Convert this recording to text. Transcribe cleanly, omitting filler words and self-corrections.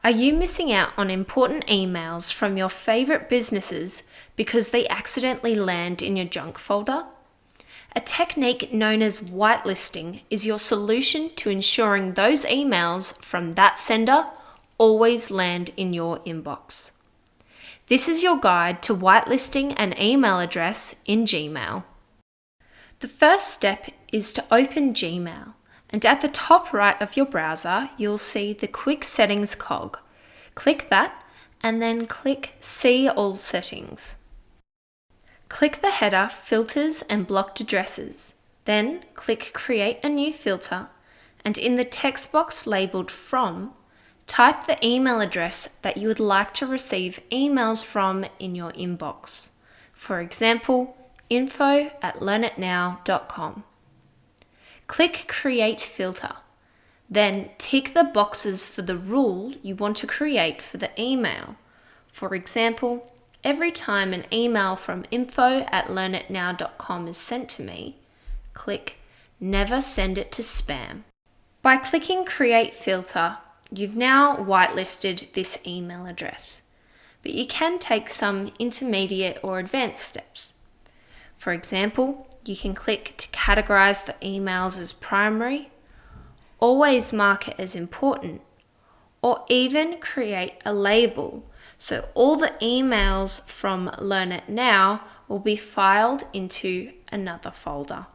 Are you missing out on important emails from your favorite businesses because they accidentally land in your junk folder? A technique known as whitelisting is your solution to ensuring those emails from that sender always land in your inbox. This is your guide to whitelisting an email address in Gmail. The first step is to open Gmail, and at the top right of your browser, you'll see the Quick Settings cog. Click that, and then click See All Settings. Click the header Filters and Blocked Addresses. Then click Create a New Filter, and in the text box labelled From, type the email address that you would like to receive emails from in your inbox. For example, info@learnetnow.com. Click Create Filter. Then tick the boxes for the rule you want to create for the email. For example, every time an email from info@learnetnow.com is sent to me, click Never Send It to Spam. By clicking Create Filter, you've now whitelisted this email address, but you can take some intermediate or advanced steps. For example, you can click to categorize the emails as primary, always mark it as important, or even create a label so all the emails from Learnet Now will be filed into another folder.